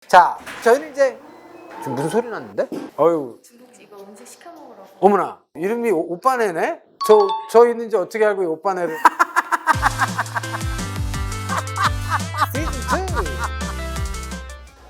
자, 저희는 이제 지금 무슨 소리 났는데? 어유, 중국집 이거 음식 시켜 먹으라고. 어머나, 이름이 오빠네네? 저 있는지 어떻게 알고 이 오빠네를? 시즌 2.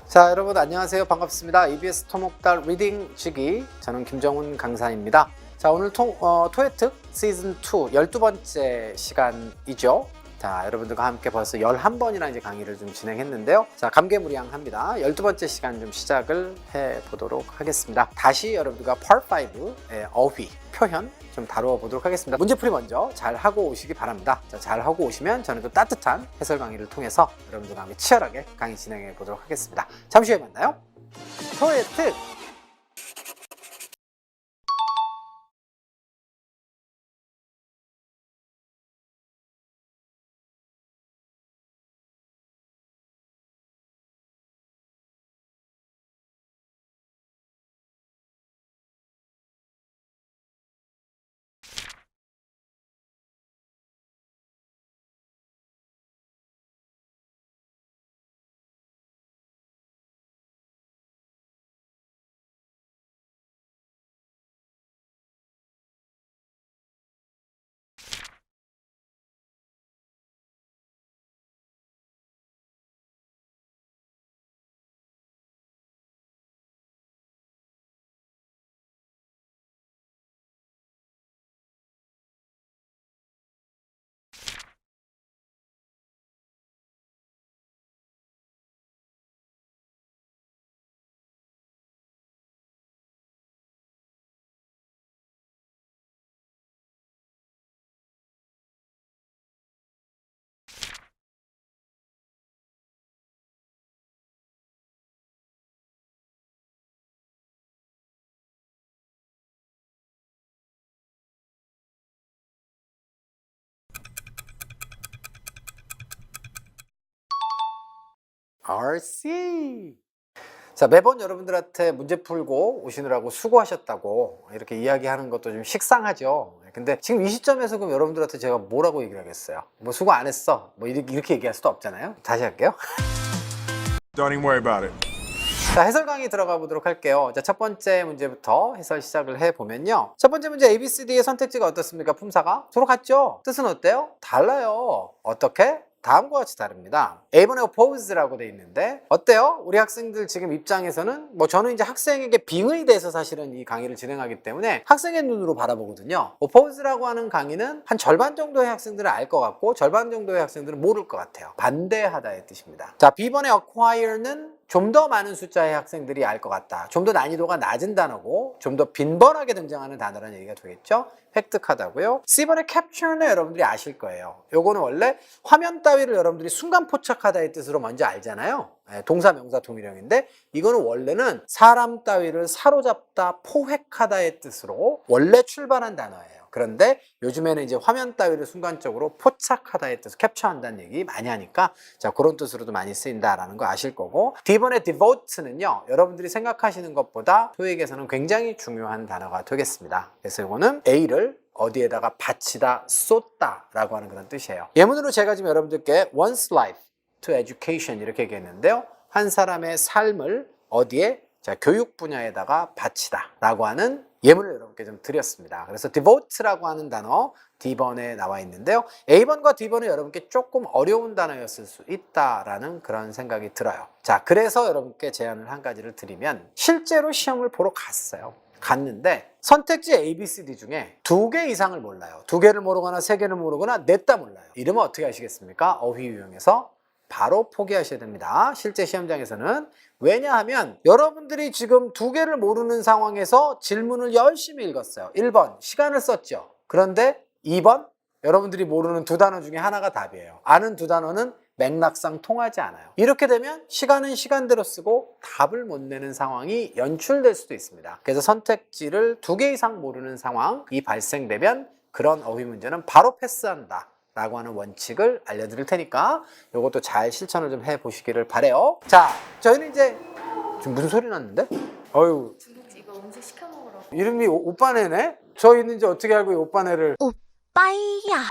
자, 여러분 안녕하세요. 반갑습니다. EBS 토목달 리딩 주기. 저는 김정훈 강사입니다. 자, 오늘 토해특 시즌 2 12번째 시간이죠. 자, 여러분들과 함께 벌써 11번이나 이제 강의를 좀 진행했는데요. 자, 감개무량합니다. 12번째 시간 좀 시작을 해보도록 하겠습니다. 다시 여러분들과 Part 5의 어휘, 표현 좀 다루어 보도록 하겠습니다. 문제풀이 먼저 잘 하고 오시기 바랍니다. 자, 잘 하고 오시면 저는 또 따뜻한 해설 강의를 통해서 여러분들과 함께 치열하게 강의 진행해 보도록 하겠습니다. 잠시 후에 만나요. 토해특. RC. 자, 매번 여러분들한테 문제 풀고 오시느라고 수고하셨다고 이렇게 이야기하는 것도 좀 식상하죠. 근데 지금 이 시점에서 그럼 여러분들한테 제가 뭐라고 얘기를 하겠어요? 뭐 수고 안 했어? 뭐 이렇게 얘기할 수도 없잖아요. 다시 할게요. Don't even worry about it. 자, 해설 강의 들어가 보도록 할게요. 자, 첫 번째 문제부터 해설 시작을 해보면요. 첫 번째 문제 ABCD의 선택지가 어떻습니까? 품사가? 서로 같죠? 뜻은 어때요? 달라요. 어떻게? 다음과 같이 다릅니다. A번에 oppose라고 돼 있는데 어때요? 우리 학생들 지금 입장에서는 뭐 저는 이제 학생에게 빙의 대해서 사실은 이 강의를 진행하기 때문에 학생의 눈으로 바라보거든요. oppose라고 하는 강의는 한 절반 정도의 학생들은 알 것 같고 절반 정도의 학생들은 모를 것 같아요. 반대하다의 뜻입니다. 자, B번에 acquire는 좀 더 많은 숫자의 학생들이 알 것 같다. 좀 더 난이도가 낮은 단어고 좀 더 빈번하게 등장하는 단어라는 얘기가 되겠죠. 획득하다고요. C번에 capture는 여러분들이 아실 거예요. 요거는 원래 화면 따위를 여러분들이 순간 포착하다의 뜻으로 먼저 알잖아요. 동사 명사 통일형인데 이거는 원래는 사람 따위를 사로잡다 포획하다의 뜻으로 원래 출발한 단어예요. 그런데 요즘에는 이제 화면 따위를 순간적으로 포착하다의 뜻, 캡처한다는 얘기 많이 하니까 자, 그런 뜻으로도 많이 쓰인다라는 거 아실 거고, D번에 devote는요, 여러분들이 생각하시는 것보다 토익에서는 굉장히 중요한 단어가 되겠습니다. 그래서 이거는 A를 어디에다가 바치다, 쏟다 라고 하는 그런 뜻이에요. 예문으로 제가 지금 여러분들께 one's life to education 이렇게 얘기했는데요. 한 사람의 삶을 어디에? 자, 교육 분야에다가 바치다 라고 하는 예문을 여러분께 좀 드렸습니다. 그래서 devote라고 하는 단어 D번에 나와 있는데요. A번과 D번은 여러분께 조금 어려운 단어였을 수 있다라는 그런 생각이 들어요. 자, 그래서 여러분께 제안을 한 가지를 드리면 실제로 시험을 보러 갔는데 선택지 A, B, C, D 중에 2개 이상을 몰라요. 2개를 모르거나 3개를 모르거나 넷다 몰라요. 이러면 어떻게 하시겠습니까? 어휘 유형에서 바로 포기하셔야 됩니다. 실제 시험장에서는. 왜냐하면 여러분들이 지금 2개를 모르는 상황에서 질문을 열심히 읽었어요. 1번 시간을 썼죠. 그런데 2번 여러분들이 모르는 2단어 중에 하나가 답이에요. 아는 2단어는 맥락상 통하지 않아요. 이렇게 되면 시간은 시간대로 쓰고 답을 못 내는 상황이 연출될 수도 있습니다. 그래서 선택지를 2개 이상 모르는 상황이 발생되면 그런 어휘 문제는 바로 패스한다 라고 하는 원칙을 알려드릴 테니까 이것도 잘 실천을 좀 해보시기를 바래요. 자, 저희는 이제 지금 무슨 소리 났는데? 어유, 중국집 이거 음식 시켜 먹으라고. 이름이 오빠네네? 저 있는지 어떻게 알고 이 오빠네를? 오빠야.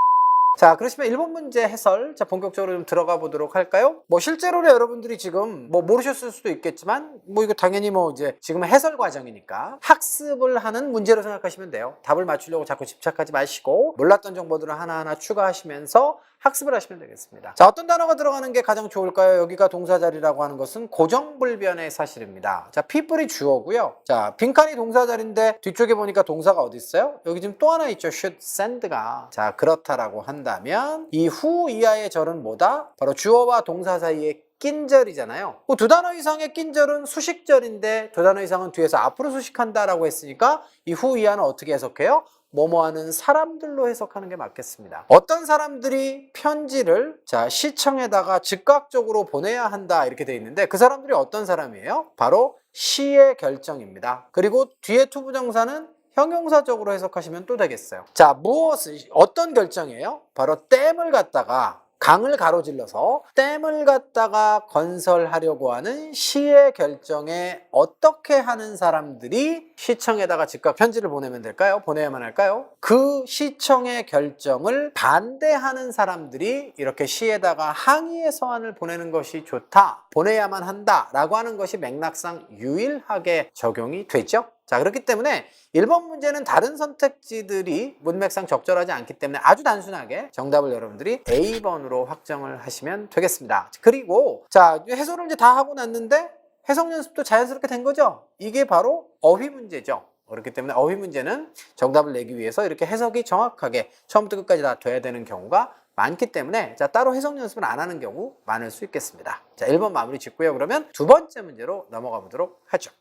자, 그러시면 1번 문제 해설 자 본격적으로 좀 들어가 보도록 할까요? 뭐 실제로는 여러분들이 지금 뭐 모르셨을 수도 있겠지만 뭐 이거 당연히 뭐 이제 지금은 해설 과정이니까 학습을 하는 문제로 생각하시면 돼요. 답을 맞추려고 자꾸 집착하지 마시고 몰랐던 정보들을 하나하나 추가하시면서 학습을 하시면 되겠습니다. 자, 어떤 단어가 들어가는 게 가장 좋을까요? 여기가 동사 자리라고 하는 것은 고정불변의 사실입니다. 자, people이 주어고요. 자, 빈칸이 동사 자리인데 뒤쪽에 보니까 동사가 어디 있어요? 여기 지금 또 하나 있죠. should send가. 자, 그렇다라고 한다면 이 후 이하의 절은 뭐다? 바로 주어와 동사 사이에 낀 절이잖아요. 두 단어 이상의 낀 절은 수식절인데 두 단어 이상은 뒤에서 앞으로 수식한다라고 했으니까 이 후 이하는 어떻게 해석해요? 뭐뭐 하는 사람들로 해석하는 게 맞겠습니다. 어떤 사람들이 편지를 자 시청에다가 즉각적으로 보내야 한다 이렇게 돼 있는데 그 사람들이 어떤 사람이에요? 바로 시의 결정입니다. 그리고 뒤에 투부정사는 형용사적으로 해석하시면 또 되겠어요. 자, 무엇을 어떤 결정이에요? 바로 댐을 갖다가 강을 가로질러서 댐을 갖다가 건설하려고 하는 시의 결정에 어떻게 하는 사람들이 시청에다가 즉각 편지를 보내면 될까요? 보내야만 할까요? 그 시청의 결정을 반대하는 사람들이 이렇게 시에다가 항의의 서한을 보내는 것이 좋다, 보내야만 한다 라고 하는 것이 맥락상 유일하게 적용이 되죠. 자, 그렇기 때문에 1번 문제는 다른 선택지들이 문맥상 적절하지 않기 때문에 아주 단순하게 정답을 여러분들이 A번으로 확정을 하시면 되겠습니다. 그리고 자, 해설을 이제 다 하고 났는데 해석 연습도 자연스럽게 된 거죠. 이게 바로 어휘 문제죠. 그렇기 때문에 어휘 문제는 정답을 내기 위해서 이렇게 해석이 정확하게 처음부터 끝까지 다 돼야 되는 경우가 많기 때문에 자 따로 해석 연습을 안 하는 경우 많을 수 있겠습니다. 자, 1번 마무리 짓고요. 그러면 두 번째 문제로 넘어가 보도록 하죠.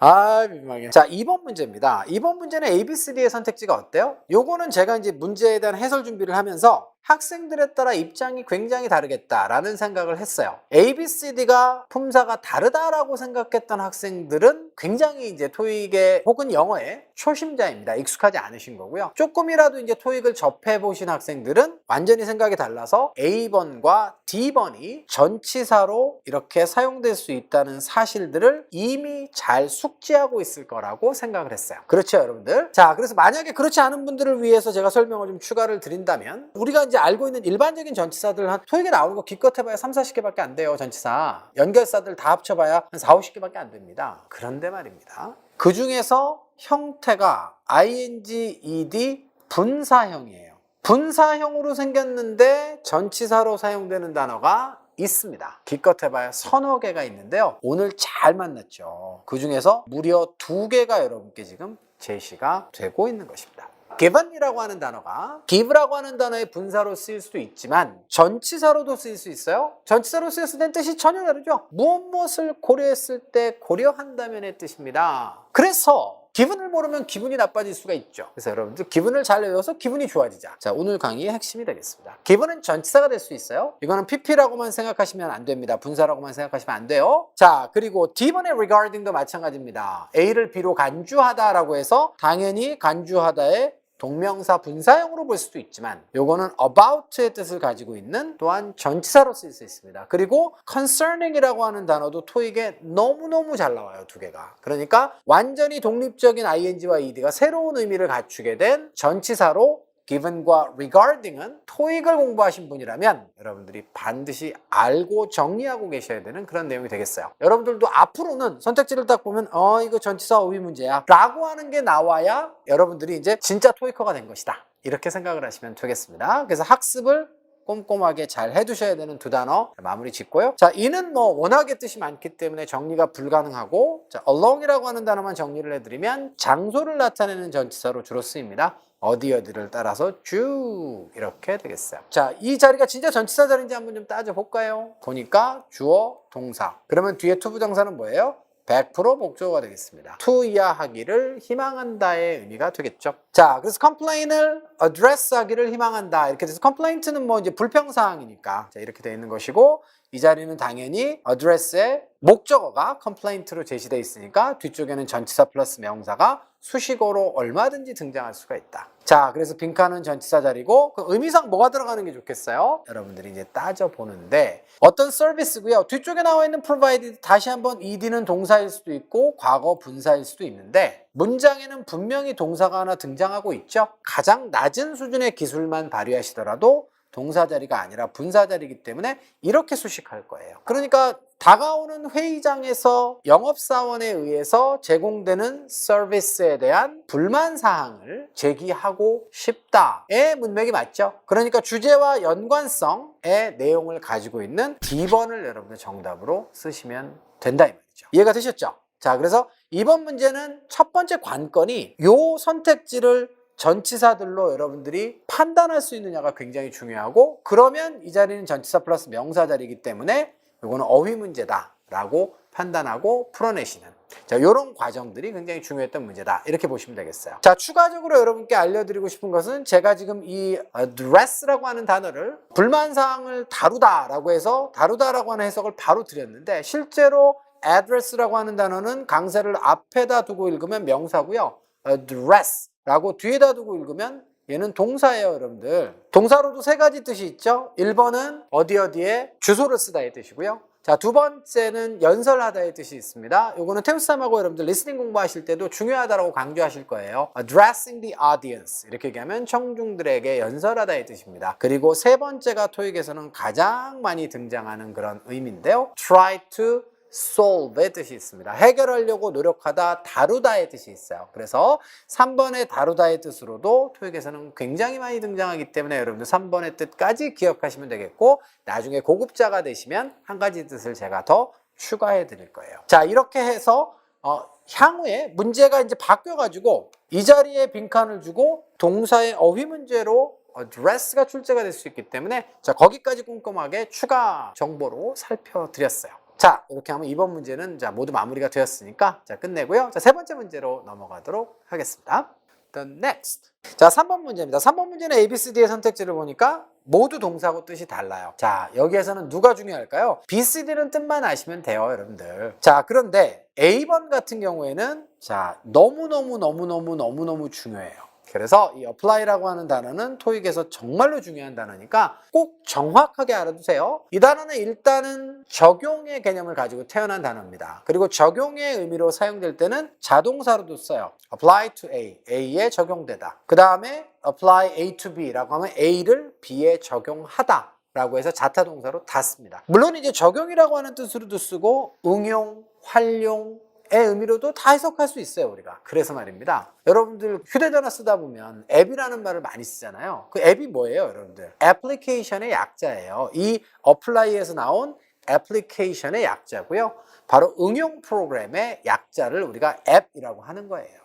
아, 민망해. 자, 2번 문제입니다. 2번 문제는 A, B, C, D의 선택지가 어때요? 요거는 제가 이제 문제에 대한 해설 준비를 하면서 학생들에 따라 입장이 굉장히 다르겠다라는 생각을 했어요. A, B, C, D가 품사가 다르다라고 생각했던 학생들은 굉장히 이제 토익에 혹은 영어에 초심자입니다. 익숙하지 않으신 거고요. 조금이라도 이제 토익을 접해 보신 학생들은 완전히 생각이 달라서 A번과 D번이 전치사로 이렇게 사용될 수 있다는 사실들을 이미 잘 숙지하고 있을 거라고 생각을 했어요. 그렇죠, 여러분들? 자, 그래서 만약에 그렇지 않은 분들을 위해서 제가 설명을 좀 추가를 드린다면 우리가 이제 알고 있는 일반적인 전치사들 한 토익에 나오는 거 기껏 해봐야 3, 40개밖에 안 돼요. 전치사. 연결사들 다 합쳐봐야 한 4, 50개밖에 안 됩니다. 그런데 말입니다. 그 중에서 형태가 ing, ed 분사형이에요. 분사형으로 생겼는데 전치사로 사용되는 단어가 있습니다. 기껏 해봐야 서너 개가 있는데요. 오늘 잘 만났죠. 그 중에서 무려 2개가 여러분께 지금 제시가 되고 있는 것입니다. given이라고 하는 단어가 give라고 하는 단어의 분사로 쓰일 수도 있지만 전치사로도 쓰일 수 있어요. 전치사로 쓰였을 땐 뜻이 전혀 다르죠. 무엇을 고려했을 때 고려한다면의 뜻입니다. 그래서 기분을 모르면 기분이 나빠질 수가 있죠. 그래서 여러분들 기분을 잘 외워서 기분이 좋아지자. 자, 오늘 강의의 핵심이 되겠습니다. 기분은 전치사가 될 수 있어요. 이거는 pp라고만 생각하시면 안 됩니다. 분사라고만 생각하시면 안 돼요. 자, 그리고 D번의 regarding도 마찬가지입니다. A를 B로 간주하다라고 해서 당연히 간주하다의 동명사 분사형으로 볼 수도 있지만 요거는 about의 뜻을 가지고 있는 또한 전치사로 쓸 수 있습니다. 그리고 concerning이라고 하는 단어도 토익에 너무너무 잘 나와요. 2개가. 그러니까 완전히 독립적인 ing와 ed가 새로운 의미를 갖추게 된 전치사로 given과 regarding은 토익을 공부하신 분이라면 여러분들이 반드시 알고 정리하고 계셔야 되는 그런 내용이 되겠어요. 여러분들도 앞으로는 선택지를 딱 보면 이거 전치사 어휘 문제야 라고 하는 게 나와야 여러분들이 이제 진짜 토익커가 된 것이다 이렇게 생각을 하시면 되겠습니다. 그래서 학습을 꼼꼼하게 잘 해두셔야 되는 2단어 마무리 짓고요. 자, 이는 뭐 워낙에 뜻이 많기 때문에 정리가 불가능하고 자, along이라고 하는 단어만 정리를 해드리면 장소를 나타내는 전치사로 주로 쓰입니다. 어디를 따라서 쭉 이렇게 되겠어요. 자, 이 자리가 진짜 전치사 자리인지 한번 좀 따져볼까요? 보니까 주어, 동사. 그러면 뒤에 투부정사는 뭐예요? 100% 목적어가 되겠습니다. 투이하하기를 희망한다의 의미가 되겠죠. 자, 그래서 complain을 address 하기를 희망한다. 이렇게 돼서 complaint는 뭐 이제 불평사항이니까 자, 이렇게 되어 있는 것이고 이 자리는 당연히 address의 목적어가 complaint로 제시되어 있으니까 뒤쪽에는 전치사 플러스 명사가 수식어로 얼마든지 등장할 수가 있다. 자, 그래서 빈칸은 전치사 자리고 그 의미상 뭐가 들어가는 게 좋겠어요? 여러분들이 이제 따져보는데 어떤 서비스고요. 뒤쪽에 나와 있는 provided 다시 한번 ed는 동사일 수도 있고 과거 분사일 수도 있는데 문장에는 분명히 동사가 하나 등장하고 있죠. 가장 낮은 수준의 기술만 발휘하시더라도 동사 자리가 아니라 분사 자리이기 때문에 이렇게 수식할 거예요. 그러니까 다가오는 회의장에서 영업사원에 의해서 제공되는 서비스에 대한 불만사항을 제기하고 싶다의 문맥이 맞죠. 그러니까 주제와 연관성의 내용을 가지고 있는 D번을 여러분들 정답으로 쓰시면 된다 이 말이죠. 이해가 되셨죠? 자, 그래서 이번 문제는 첫 번째 관건이 요 선택지를 전치사들로 여러분들이 판단할 수 있느냐가 굉장히 중요하고, 그러면 이 자리는 전치사 플러스 명사 자리이기 때문에 이거는 어휘 문제다라고 판단하고 풀어내시는, 자, 이런 과정들이 굉장히 중요했던 문제다 이렇게 보시면 되겠어요. 자, 추가적으로 여러분께 알려드리고 싶은 것은 제가 지금 이 address라고 하는 단어를 불만사항을 다루다라고 해서 다루다라고 하는 해석을 바로 드렸는데, 실제로 address라고 하는 단어는 강세를 앞에다 두고 읽으면 명사고요, address라고 뒤에다 두고 읽으면 얘는 동사예요, 여러분들. 동사로도 세 가지 뜻이 있죠. 1번은 어디에 주소를 쓰다의 뜻이고요. 자, 두 번째는 연설하다의 뜻이 있습니다. 요거는 태우쌈하고 여러분들 리스닝 공부하실 때도 중요하다라고 강조하실 거예요. addressing the audience, 이렇게 얘기하면 청중들에게 연설하다의 뜻입니다. 그리고 세 번째가 토익에서는 가장 많이 등장하는 그런 의미인데요, try to solve의 뜻이 있습니다. 해결하려고 노력하다, 다루다의 뜻이 있어요. 그래서 3번의 다루다의 뜻으로도 토익에서는 굉장히 많이 등장하기 때문에 여러분들 3번의 뜻까지 기억하시면 되겠고, 나중에 고급자가 되시면 한 가지 뜻을 제가 더 추가해 드릴 거예요. 자, 이렇게 해서 향후에 문제가 이제 바뀌어가지고 이 자리에 빈칸을 주고 동사의 어휘 문제로 address가 출제가 될 수 있기 때문에, 자, 거기까지 꼼꼼하게 추가 정보로 살펴드렸어요. 자, 이렇게 하면 이번 문제는 자 모두 마무리가 되었으니까 자 끝내고요. 자, 세 번째 문제로 넘어가도록 하겠습니다. The next. 자, 3번 문제입니다. 3번 문제는 A, B, C, D의 선택지를 보니까 모두 동사하고 뜻이 달라요. 자, 여기에서는 누가 중요할까요? B, C, D는 뜻만 아시면 돼요, 여러분들. 자, 그런데 A번 같은 경우에는 자, 너무너무 중요해요. 그래서 이 apply라고 하는 단어는 토익에서 정말로 중요한 단어니까 꼭 정확하게 알아두세요. 이 단어는 일단은 적용의 개념을 가지고 태어난 단어입니다. 그리고 적용의 의미로 사용될 때는 자동사로도 써요. apply to A, A에 적용되다. 그 다음에 apply A to B라고 하면 A를 B에 적용하다 라고 해서 자타동사로 다 씁니다. 물론 이제 적용이라고 하는 뜻으로도 쓰고 응용, 활용, 의 의미로도 다 해석할 수 있어요, 우리가. 그래서 말입니다. 여러분들 휴대전화 쓰다 보면 앱이라는 말을 많이 쓰잖아요. 그 앱이 뭐예요, 여러분들? 애플리케이션의 약자예요. 이 apply에서 나온 애플리케이션의 약자고요. 바로 응용 프로그램의 약자를 우리가 앱이라고 하는 거예요.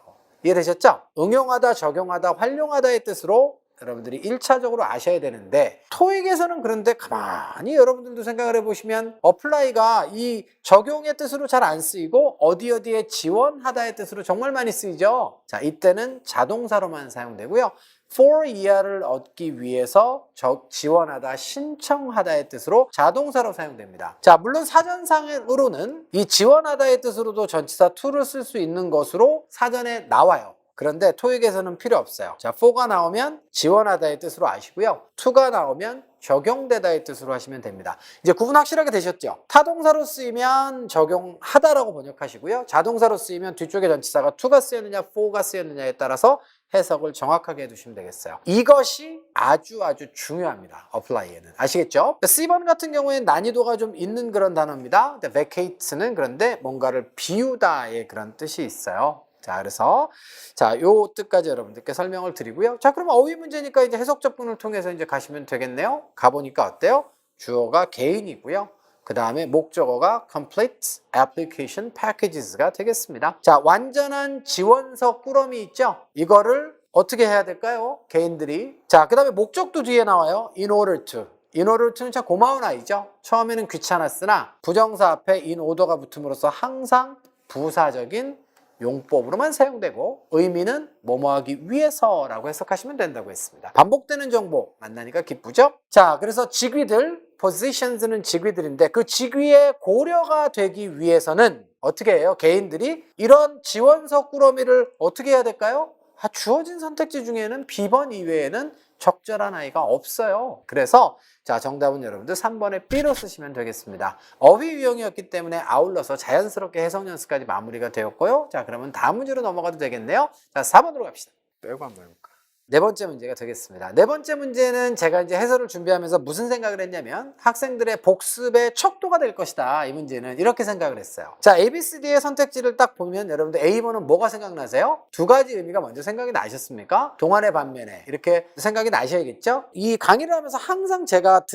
이해되셨죠? 응용하다, 적용하다, 활용하다의 뜻으로 여러분들이 1차적으로 아셔야 되는데, 토익에서는 그런데 가만히 여러분들도 생각을 해보시면 apply가 이 적용의 뜻으로 잘 안 쓰이고 어디에 지원하다의 뜻으로 정말 많이 쓰이죠. 자, 이때는 자동사로만 사용되고요. for 이하를 얻기 위해서 지원하다, 신청하다의 뜻으로 자동사로 사용됩니다. 자, 물론 사전상으로는 이 지원하다의 뜻으로도 전치사 to를 쓸 수 있는 것으로 사전에 나와요. 그런데 토익에서는 필요 없어요. 자, for가 나오면 지원하다의 뜻으로 아시고요. to가 나오면 적용되다의 뜻으로 하시면 됩니다. 이제 구분 확실하게 되셨죠? 타동사로 쓰이면 적용하다라고 번역하시고요. 자동사로 쓰이면 뒤쪽에 전치사가 to가 쓰였느냐, for가 쓰였느냐에 따라서 해석을 정확하게 해두시면 되겠어요. 이것이 아주 중요합니다. apply에는. 아시겠죠? C번 같은 경우에는 난이도가 좀 있는 그런 단어입니다. vacate는 그런데 뭔가를 비우다의 그런 뜻이 있어요. 자, 그래서 자, 요 뜻까지 여러분들께 설명을 드리고요. 자, 그러면 어휘 문제니까 이제 해석 접근을 통해서 이제 가시면 되겠네요. 가보니까 어때요? 주어가 개인이고요. 그 다음에 목적어가 complete application packages가 되겠습니다. 자, 완전한 지원서 꾸러미 있죠? 이거를 어떻게 해야 될까요? 개인들이. 자, 그 다음에 목적도 뒤에 나와요. in order to. in order to는 참 고마운 아이죠? 처음에는 귀찮았으나 부정사 앞에 in order가 붙음으로써 항상 부사적인 용법으로만 사용되고 의미는 뭐뭐 하기 위해서라고 해석하시면 된다고 했습니다. 반복되는 정보 만나니까 기쁘죠? 자, 그래서 직위들, positions는 직위들인데 그 직위의 고려가 되기 위해서는 어떻게 해요? 개인들이 이런 지원서 꾸러미를 어떻게 해야 될까요? 주어진 선택지 중에는 B번 이외에는 적절한 아이가 없어요. 그래서 자, 정답은 여러분들 3번의 B로 쓰시면 되겠습니다. 어휘 유형이었기 때문에 아울러서 자연스럽게 해석 연습까지 마무리가 되었고요. 자, 그러면 다음 문제로 넘어가도 되겠네요. 자, 4번으로 갑시다. 빼고 한번 해볼까? 네 번째 문제가 되겠습니다. 네 번째 문제는 제가 이제 해설을 준비하면서 무슨 생각을 했냐면 학생들의 복습의 척도가 될 것이다. 이 문제는 이렇게 생각을 했어요. 자, ABCD의 선택지를 딱 보면 여러분들 A번은 뭐가 생각나세요? 두 가지 의미가 먼저 생각이 나셨습니까? 동안의 반면에 이렇게 생각이 나셔야겠죠? 이 강의를 하면서 항상 제가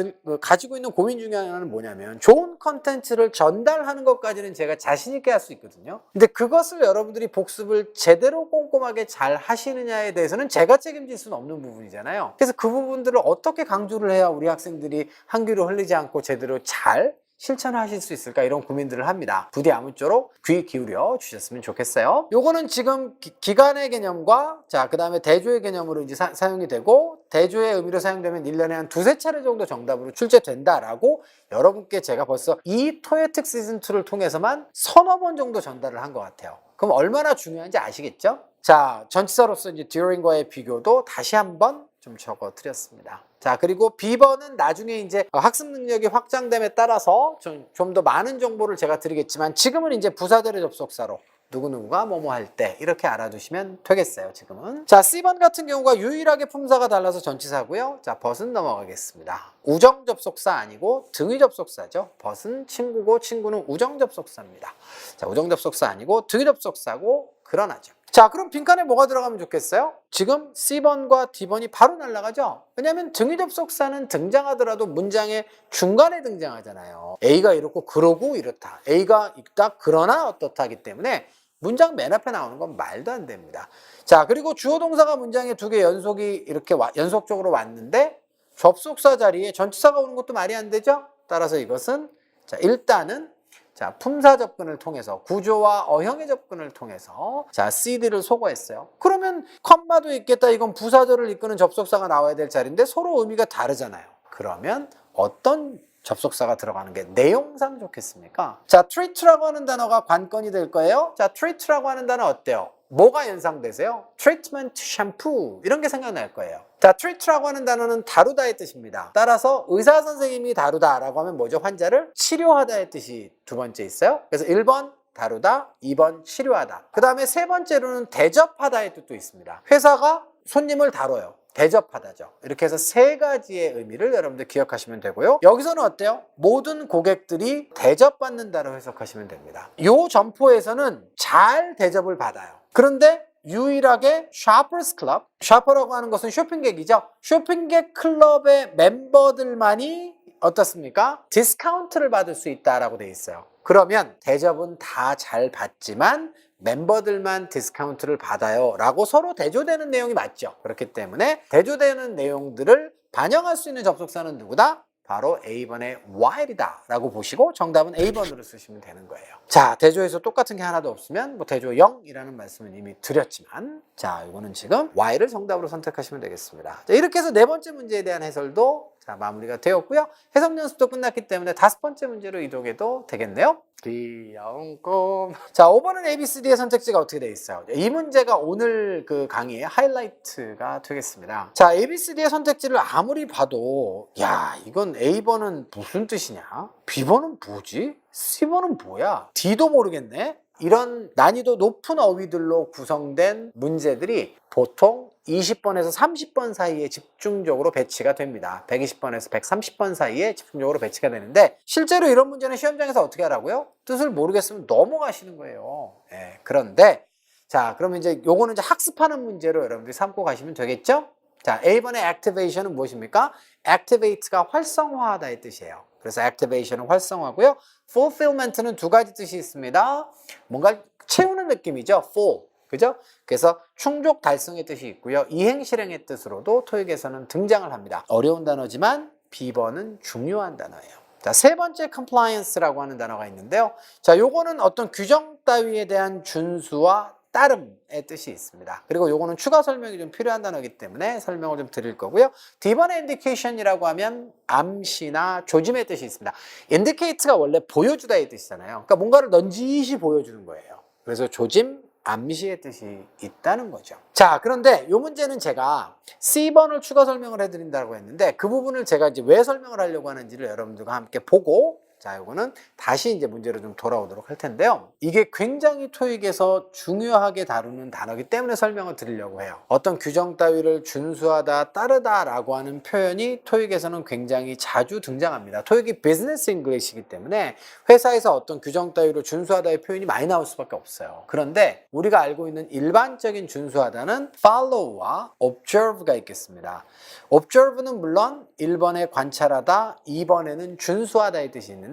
가지고 있는 고민 중에 하나는 뭐냐면 좋은 컨텐츠를 전달하는 것까지는 제가 자신 있게 할 수 있거든요. 근데 그것을 여러분들이 복습을 제대로 꼼꼼하게 잘 하시느냐에 대해서는 제가 책임질 수는 없는 부분이잖아요. 그래서 그 부분들을 어떻게 강조를 해야 우리 학생들이 한 귀로 흘리지 않고 제대로 잘 실천하실 수 있을까, 이런 고민들을 합니다. 부디 아무쪼록 귀 기울여 주셨으면 좋겠어요. 요거는 지금 기간의 개념과 그 다음에 대조의 개념으로 이제 사용이 되고, 대조의 의미로 사용되면 1년에 한 두세 차례 정도 정답으로 출제된다라고 여러분께 제가 벌써 이 토에틱 시즌2를 통해서만 서너 번 정도 전달을 한 것 같아요. 그럼 얼마나 중요한지 아시겠죠? 자, 전치사로서 이제 during과의 비교도 다시 한번 좀 적어 드렸습니다. 자, 그리고 B번은 나중에 이제 학습 능력이 확장됨에 따라서 좀 더 많은 정보를 제가 드리겠지만, 지금은 이제 부사절의 접속사로 누구누구가 뭐뭐 할 때 이렇게 알아두시면 되겠어요, 지금은. 자, C번 같은 경우가 유일하게 품사가 달라서 전치사고요. 자, 벗은 넘어가겠습니다. 우정 접속사 아니고 등위 접속사죠. 벗은 친구고 친구는 우정 접속사입니다. 자, 우정 접속사 아니고 등위 접속사고 그러나죠. 자, 그럼 빈칸에 뭐가 들어가면 좋겠어요? 지금 C번과 D번이 바로 날아가죠? 왜냐하면 등위 접속사는 등장하더라도 문장의 중간에 등장하잖아요. A가 이렇고 그러고 이렇다. A가 있다 그러나 어떻다 하기 때문에 문장 맨 앞에 나오는 건 말도 안 됩니다. 자, 그리고 주어 동사가 문장에 두 개 연속이 이렇게 연속적으로 왔는데 접속사 자리에 전치사가 오는 것도 말이 안 되죠? 따라서 이것은 일단은 품사 접근을 통해서, 구조와 어형의 접근을 통해서 CD를 소거했어요. 그러면 컴마도 있겠다. 이건 부사절을 이끄는 접속사가 나와야 될 자리인데 서로 의미가 다르잖아요. 그러면 어떤 접속사가 들어가는 게 내용상 좋겠습니까? 자, treat라고 하는 단어가 관건이 될 거예요. 자, treat라고 하는 단어 어때요? 뭐가 연상되세요? treatment, shampoo 이런 게 생각날 거예요. 자, treat라고 하는 단어는 다루다의 뜻입니다. 따라서 의사 선생님이 다루다라고 하면 뭐죠? 환자를 치료하다의 뜻이 두 번째 있어요. 그래서 1번 다루다, 2번 치료하다. 그 다음에 세 번째로는 대접하다의 뜻도 있습니다. 회사가 손님을 다뤄요. 대접하다죠. 이렇게 해서 세 가지의 의미를 여러분들 기억하시면 되고요. 여기서는 어때요? 모든 고객들이 대접받는다로 해석하시면 됩니다. 이 점포에서는 잘 대접을 받아요. 그런데 유일하게 Shoppers Club, 샤퍼라고 하는 것은 쇼핑객이죠. 쇼핑객 클럽의 멤버들만이 어떻습니까? 디스카운트를 받을 수 있다라고 돼 있어요. 그러면 대접은 다 잘 받지만 멤버들만 디스카운트를 받아요 라고 서로 대조되는 내용이 맞죠. 그렇기 때문에 대조되는 내용들을 반영할 수 있는 접속사는 누구다? 바로 A번의 while이다 라고 보시고 정답은 A번으로 쓰시면 되는 거예요. 자, 대조에서 똑같은 게 하나도 없으면 대조 0이라는 말씀은 이미 드렸지만, 자, 이거는 지금 while을 정답으로 선택하시면 되겠습니다. 자, 이렇게 해서 네 번째 문제에 대한 해설도 마무리가 되었고요. 해석 연습도 끝났기 때문에 다섯 번째 문제로 이동해도 되겠네요. 귀여운 꿈. 자, 5번은 ABCD의 선택지가 어떻게 되어 있어요? 이 문제가 오늘 그 강의의 하이라이트가 되겠습니다. 자, ABCD의 선택지를 아무리 봐도 야, 이건 A번은 무슨 뜻이냐? B번은 뭐지? C번은 뭐야? D도 모르겠네? 이런 난이도 높은 어휘들로 구성된 문제들이 보통 20번에서 30번 사이에 집중적으로 배치가 됩니다. 120번에서 130번 사이에 집중적으로 배치가 되는데, 실제로 이런 문제는 시험장에서 어떻게 하라고요? 뜻을 모르겠으면 넘어가시는 거예요. 네, 그런데 자, 그러면 이제 요거는 이제 학습하는 문제로 여러분들이 삼고 가시면 되겠죠? 자, A번의 activation은 무엇입니까? activate가 활성화하다의 뜻이에요. 그래서 activation은 활성화고요. fulfillment는 두 가지 뜻이 있습니다. 뭔가 채우는 느낌이죠. full. 그죠? 그래서 충족 달성의 뜻이 있고요. 이행 실행의 뜻으로도 토익에서는 등장을 합니다. 어려운 단어지만 B번은 중요한 단어예요. 자, 세 번째 compliance라고 하는 단어가 있는데요. 자, 요거는 어떤 규정 따위에 대한 준수와 따름의 뜻이 있습니다. 그리고 요거는 추가 설명이 좀 필요한 단어이기 때문에 설명을 좀 드릴 거고요. D번의 indication이라고 하면 암시나 조짐의 뜻이 있습니다. indicate가 원래 보여주다의 뜻이잖아요. 그러니까 뭔가를 넌지시 보여주는 거예요. 그래서 조짐, 암시의 뜻이 있다는 거죠. 자, 그런데 이 문제는 제가 C번을 추가 설명을 해드린다고 했는데 그 부분을 제가 이제 왜 설명을 하려고 하는지를 여러분들과 함께 보고 자, 이거는 다시 이제 문제로 좀 돌아오도록 할 텐데요. 이게 굉장히 토익에서 중요하게 다루는 단어이기 때문에 설명을 드리려고 해요. 어떤 규정 따위를 준수하다, 따르다라고 하는 표현이 토익에서는 굉장히 자주 등장합니다. 토익이 비즈니스 잉글리시이기 때문에 회사에서 어떤 규정 따위로 준수하다의 표현이 많이 나올 수밖에 없어요. 그런데 우리가 알고 있는 일반적인 준수하다는 follow와 observe가 있겠습니다. observe는 물론 1번에 관찰하다, 2번에는 준수하다의 뜻이 있는데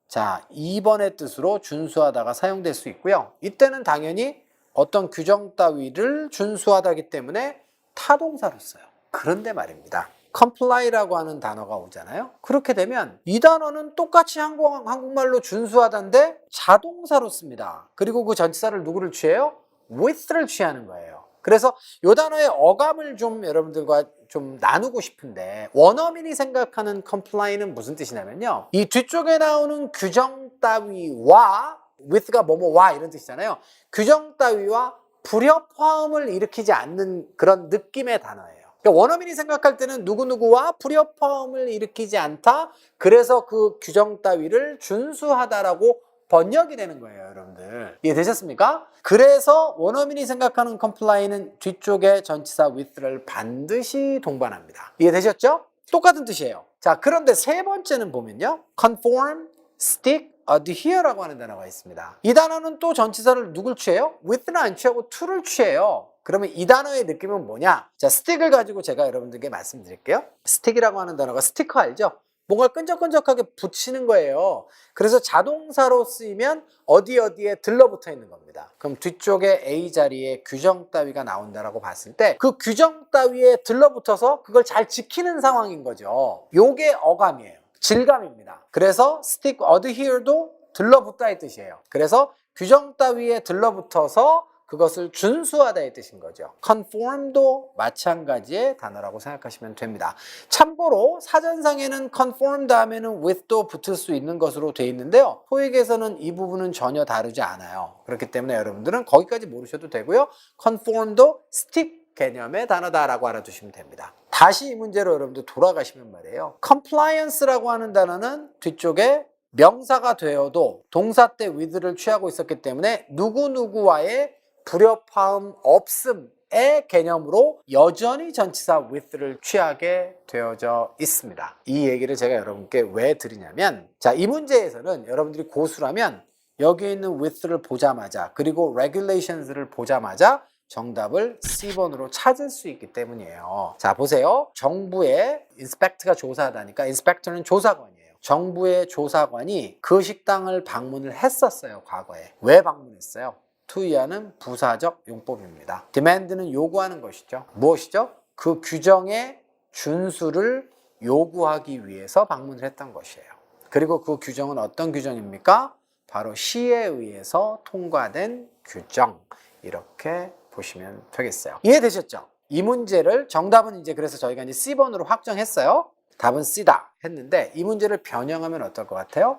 자, 2번의 뜻으로 준수하다가 사용될 수 있고요. 이때는 당연히 어떤 규정 따위를 준수하다기 때문에 타동사로 써요. 그런데 말입니다. comply라고 하는 단어가 오잖아요. 그렇게 되면 이 단어는 똑같이 한국말로 준수하다인데 자동사로 씁니다. 그리고 그 전치사를 누구를 취해요? with를 취하는 거예요. 그래서 이 단어의 어감을 좀 여러분들과 좀 나누고 싶은데 원어민이 생각하는 comply는 무슨 뜻이냐면요. 이 뒤쪽에 나오는 규정 따위와 with가 뭐뭐와 이런 뜻이잖아요. 규정 따위와 불협화음을 일으키지 않는 그런 느낌의 단어예요. 그러니까 원어민이 생각할 때는 누구누구와 불협화음을 일으키지 않다. 그래서 그 규정 따위를 준수하다라고 번역이 되는 거예요, 여러분들. 이해되셨습니까? 그래서 원어민이 생각하는 comply는 뒤쪽에 전치사 with를 반드시 동반합니다. 이해되셨죠? 똑같은 뜻이에요. 자, 그런데 세 번째는 보면요. conform, stick, adhere라고 하는 단어가 있습니다. 이 단어는 또 전치사를 누굴 취해요? with는 안 취하고 to를 취해요. 그러면 이 단어의 느낌은 뭐냐? 자, stick을 가지고 제가 여러분들께 말씀드릴게요. stick이라고 하는 단어가 스티커 알죠? 뭔가 끈적끈적하게 붙이는 거예요. 그래서 자동사로 쓰이면 어디에 들러붙어 있는 겁니다. 그럼 뒤쪽에 A 자리에 규정 따위가 나온다라고 봤을 때 그 규정 따위에 들러붙어서 그걸 잘 지키는 상황인 거죠. 요게 어감이에요. 질감입니다. 그래서 stick, adhere도 들러붙다의 뜻이에요. 그래서 규정 따위에 들러붙어서 그것을 준수하다의 뜻인 거죠. conform도 마찬가지의 단어라고 생각하시면 됩니다. 참고로 사전상에는 conform 다음에는 with도 붙을 수 있는 것으로 되어 있는데요. 토익에서는 이 부분은 전혀 다르지 않아요. 그렇기 때문에 여러분들은 거기까지 모르셔도 되고요. conform도 stick 개념의 단어다라고 알아두시면 됩니다. 다시 이 문제로 여러분들 돌아가시면 말이에요. compliance라고 하는 단어는 뒤쪽에 명사가 되어도 동사 때 with를 취하고 있었기 때문에 누구누구와의 불협화음 없음의 개념으로 여전히 전치사 with를 취하게 되어져 있습니다. 이 얘기를 제가 여러분께 왜 드리냐면 자, 이 문제에서는 여러분들이 고수라면 여기 있는 with를 보자마자 그리고 regulations를 보자마자 정답을 C번으로 찾을 수 있기 때문이에요. 자, 보세요. 정부의 inspect가 조사하다니까 inspector는 조사관이에요. 정부의 조사관이 그 식당을 방문을 했었어요, 과거에. 왜 방문했어요? 투이하는 부사적 용법입니다. demand는 요구하는 것이죠. 무엇이죠? 그 규정의 준수를 요구하기 위해서 방문을 했던 것이에요. 그리고 그 규정은 어떤 규정입니까? 바로 시에 의해서 통과된 규정. 이렇게 보시면 되겠어요. 이해되셨죠? 이 문제를 정답은 이제 그래서 저희가 이제 C번으로 확정했어요. 답은 C다 했는데 이 문제를 변형하면 어떨 것 같아요?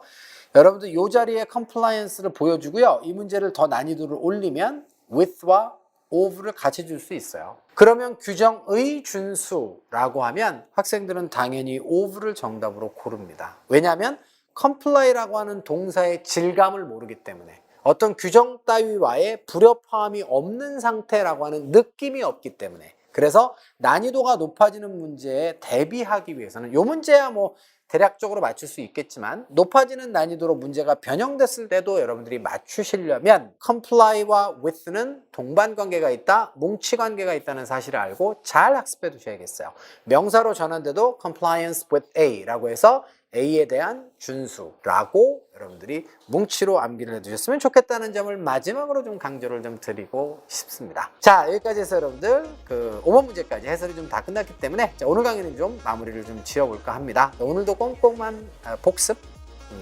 여러분들 이 자리에 compliance를 보여주고요. 이 문제를 더 난이도를 올리면 with와 of를 같이 줄 수 있어요. 그러면 규정의 준수라고 하면 학생들은 당연히 of를 정답으로 고릅니다. 왜냐하면 comply라고 하는 동사의 질감을 모르기 때문에 어떤 규정 따위와의 불협화음이 없는 상태라고 하는 느낌이 없기 때문에 그래서 난이도가 높아지는 문제에 대비하기 위해서는 이 문제야 뭐 대략적으로 맞출 수 있겠지만 높아지는 난이도로 문제가 변형됐을 때도 여러분들이 맞추시려면 comply와 with는 동반 관계가 있다, 뭉치 관계가 있다는 사실을 알고 잘 학습해 두셔야겠어요. 명사로 전환돼도 compliance with A라고 해서 A에 대한 준수라고 여러분들이 뭉치로 암기를 해두셨으면 좋겠다는 점을 마지막으로 좀 강조를 좀 드리고 싶습니다. 자, 여기까지 해서 여러분들 그 5번 문제까지 해설이 좀 다 끝났기 때문에 자, 오늘 강의는 좀 마무리를 좀 지어볼까 합니다. 오늘도 꼼꼼한 복습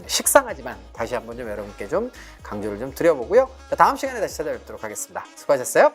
식상하지만 다시 한번 좀 여러분께 좀 강조를 좀 드려보고요. 자, 다음 시간에 다시 찾아뵙도록 하겠습니다. 수고하셨어요.